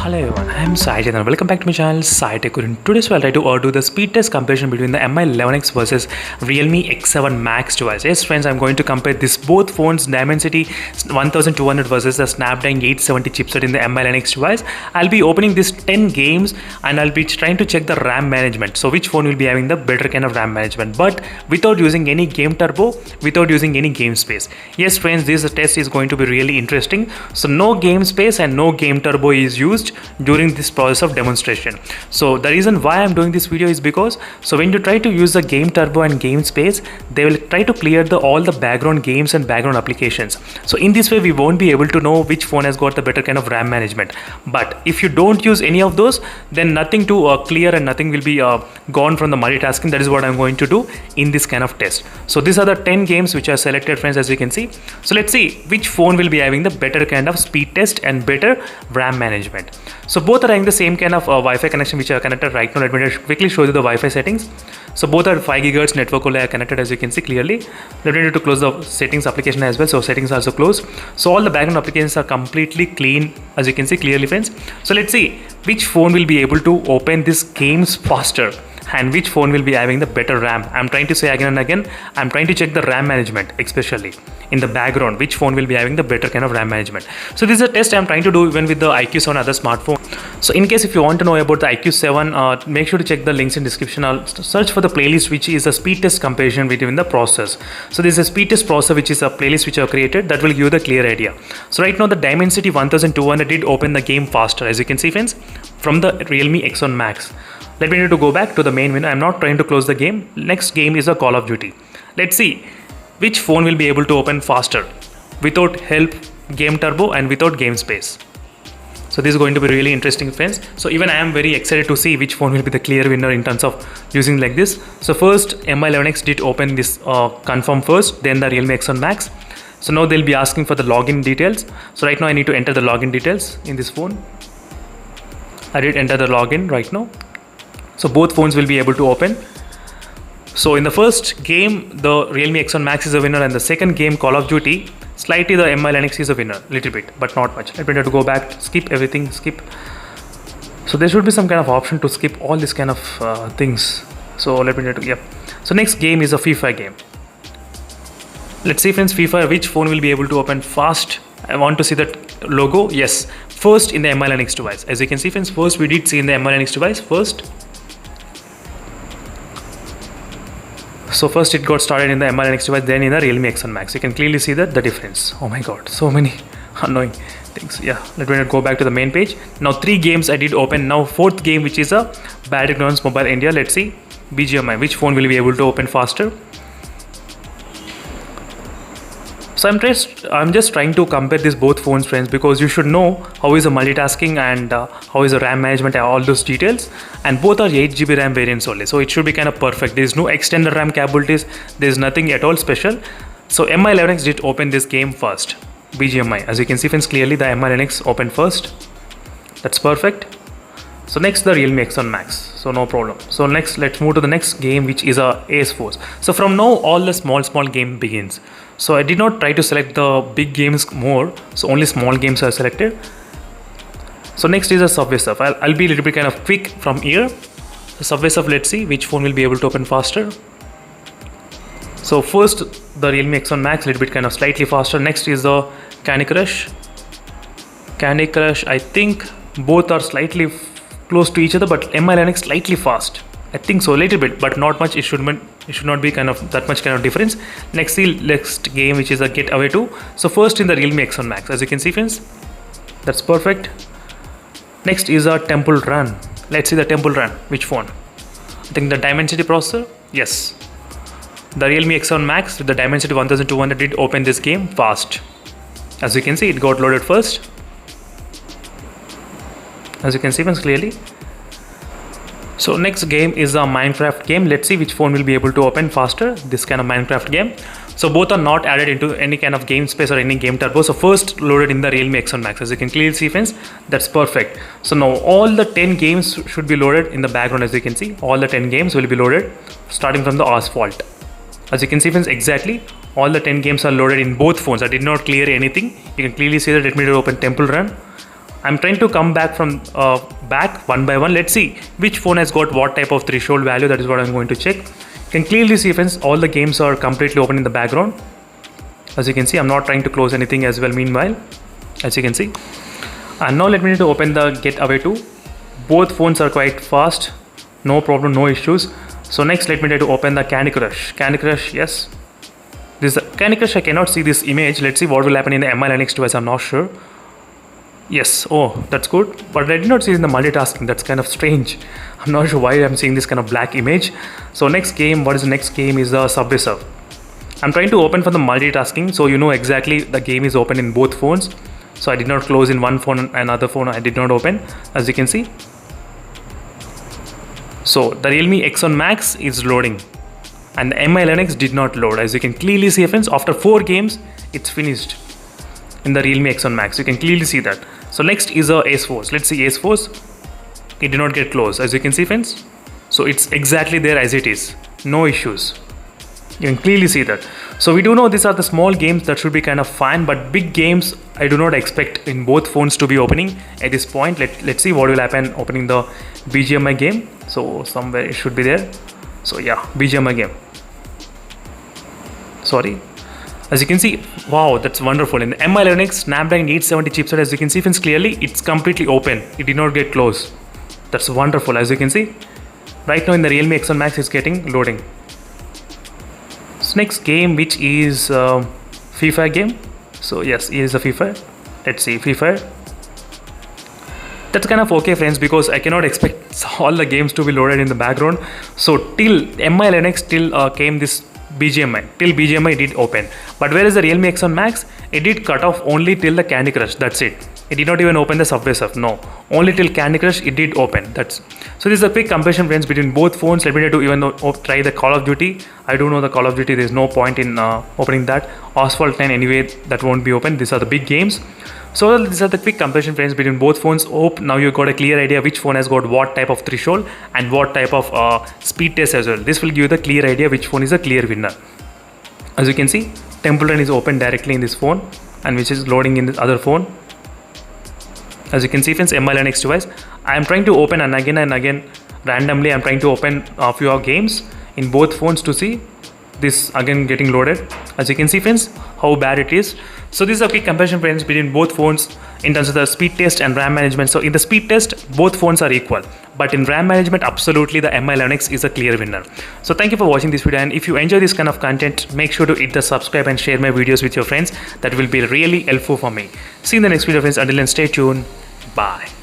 Hello everyone, I am Sai and welcome back to my channel Sai Tech. In today's video, I'll try to do the speed test comparison between the Mi 11X versus Realme X7 Max device. Yes friends, I'm going to compare this both phones Dimensity 1200 versus the Snapdragon 870 chipset in the Mi 11X device. I'll be opening these 10 games and I'll be trying to check the RAM management. So which phone will be having the better kind of RAM management, but without using any game turbo, without using any game space. Yes friends, this test is going to be really interesting. So no game space and no game turbo is used during this process of demonstration. So the reason why I'm doing this video is because when you try to use the game turbo and game space, they will try to clear all the background games and background applications. So in this way we won't be able to know which phone has got the better kind of RAM management. But if you don't use any of those, then nothing to clear and nothing will be gone from the multitasking. That is what I'm going to do in this kind of test. So these are the 10 games which are selected friends, as you can see. So let's see which phone will be having the better kind of speed test and better RAM management. So both are having the same kind of Wi-Fi connection which are connected right now. Let me just quickly show you the Wi-Fi settings. So both are 5 GHz network only are connected, as you can see clearly. Let me need to close the settings application as well. So settings are also closed. So all the background applications are completely clean, as you can see clearly friends. So let's see which phone will be able to open these games faster and which phone will be having the better RAM. I'm trying to say again and again, I'm trying to check the RAM management, especially in the background, which phone will be having the better kind of RAM management. So this is a test I'm trying to do even with the iQOO other smartphone. So in case if you want to know about the iQOO 7, make sure to check the links in description. I'll search for the playlist which is a speed test comparison between the process. So this is a speed test process which is a playlist which I have created that will give you the clear idea. So right now the Dimensity 1200 did open the game faster, as you can see friends, from the Realme X1 Max. Let me need to go back to the main window. I'm not trying to close the game. Next game is a Call of Duty. Let's see which phone will be able to open faster without help game turbo and without game space. So this is going to be really interesting friends. So even I am very excited to see which phone will be the clear winner in terms of using like this. So first Mi 11X did open this confirm first, then the Realme X1 Max. So now they'll be asking for the login details. So right now I need to enter the login details in this phone. I did enter the login right now. So both phones will be able to open. So in the first game, the Realme X1 Max is a winner, and the second game, Call of Duty, slightly the Mi 11X is a winner, little bit, but not much. Let me try to go back, skip everything, skip. So there should be some kind of option to skip all this kind of things. So let me try to, yep. So next game is a FIFA game. Let's see friends, FIFA, which phone will be able to open fast? I want to see that logo. Yes, first in the Mi 11X device. As you can see friends, first we did see in the Mi 11X device, first. So first it got started in the Mi 11X device, then in the Realme X1 Max. You can clearly see that the difference. Oh my god, so many annoying things. Yeah, let me go back to the main page. Now 3 games I did open. Now 4th game, which is a Battlegrounds Mobile India. Let's see BGMI, which phone will be able to open faster. So I'm just trying to compare these both phones friends, because you should know how is the multitasking and how is the RAM management and all those details, and both are 8GB RAM variants only, so it should be kind of perfect. There is no extended RAM capabilities, there is nothing at all special. So Mi 11X did open this game first, BGMI, as you can see friends clearly the Mi 11X opened first. That's perfect. So next the Realme X1 Max, so no problem. So next let's move to the next game, which is a Ace Force. So from now all the small game begins. So I did not try to select the big games more, so only small games are selected. So next is a Subway Surf. I'll be a little bit kind of quick from here. The Subway Surf, let's see which phone will be able to open faster. So first the Realme X1 Max, little bit kind of slightly faster. Next is the Candy Crush. Candy Crush, I think both are slightly close to each other, but Mi 11X slightly fast. I think so, a little bit, but not much. It should not be kind of that much kind of difference. Next game, which is a Getaway 2. So first in the Realme X1 Max, as you can see friends, that's perfect. Next is a Temple Run. Let's see the Temple Run, which phone? I think the Dimensity processor. Yes, the Realme X1 Max with the Dimensity 1200 did open this game fast. As you can see, it got loaded first. As you can see friends clearly. So next game is a Minecraft game. Let's see which phone will be able to open faster this kind of Minecraft game. So both are not added into any kind of game space or any game turbo. So first loaded in the Realme X1 Max, as you can clearly see friends, that's perfect. So now all the 10 games should be loaded in the background. As you can see, all the 10 games will be loaded starting from the Asphalt. As you can see friends, exactly all the 10 games are loaded in both phones. I did not clear anything. You can clearly see that. Let me open Temple Run. I'm trying to come back from back one by one. Let's see which phone has got what type of threshold value. That is what I'm going to check. You can clearly see, friends, all the games are completely open in the background. As you can see, I'm not trying to close anything as well meanwhile, as you can see. And now let me need to open the Get Away 2. Both phones are quite fast, no problem, no issues. So next let me try to open the Candy Crush. Candy Crush, yes. This Candy Crush, I cannot see this image. Let's see what will happen in the MI Linux device, I'm not sure. Yes, oh, that's good. But I did not see it in the multitasking, that's kind of strange. I'm not sure why I'm seeing this kind of black image. So next game, what is the next game is the Subway Surf. I'm trying to open for the multitasking, so you know exactly the game is open in both phones. So I did not close in one phone and another phone I did not open, as you can see. So the Realme X7 Max is loading and the MI Linux did not load. As you can clearly see, friends, after 4 games it's finished in the Realme X7 Max. You can clearly see that. So next is a Ace Force. Let's see Ace Force. It did not get closed, as you can see, friends. So it's exactly there as it is, no issues. You can clearly see that. So we do know these are the small games that should be kind of fine, but big games I do not expect in both phones to be opening at this point. Let's see what will happen opening the BGMI game. So somewhere it should be there. So yeah, BGMI game. Sorry. As you can see, wow, that's wonderful. In the MI Linux Snapdragon 870 chipset, as you can see, friends, clearly it's completely open. It did not get closed. That's wonderful, as you can see. Right now in the Realme X7 Max is getting loading. So next game, which is Free Fire game. So yes, it is a Free Fire. Let's see, Free Fire. That's kind of okay, friends, because I cannot expect all the games to be loaded in the background. So till MI Linux came this BGMI. Till BGMI did open. But whereas the Realme X7 Max, it did cut off only till the Candy Crush. That's it. It did not even open the Subway Surf. No, only till Candy Crush it did open. So this is a quick comparison, friends, between both phones. Let me try to even try the Call of Duty. I do know the Call of Duty. There is no point in opening that. Asphalt 9 anyway, that won't be open. These are the big games. So these are the quick comparison, friends, between both phones. Hope now you got a clear idea which phone has got what type of threshold and what type of speed test as well. This will give you the clear idea which phone is a clear winner. As you can see, Temple Run is open directly in this phone and which is loading in this other phone. As you can see, friends, MI Linux device. I am trying to open and again randomly I'm trying to open a few games in both phones to see this again getting loaded. As you can see, friends, how bad it is. So this is a quick comparison, friends, between both phones in terms of the speed test and RAM management. So in the speed test, both phones are equal, but in RAM management, absolutely the MI Linux is a clear winner. So thank you for watching this video, and if you enjoy this kind of content, make sure to hit the subscribe and share my videos with your friends. That will be really helpful for me. See you in the next video, friends. Until then, stay tuned. Bye.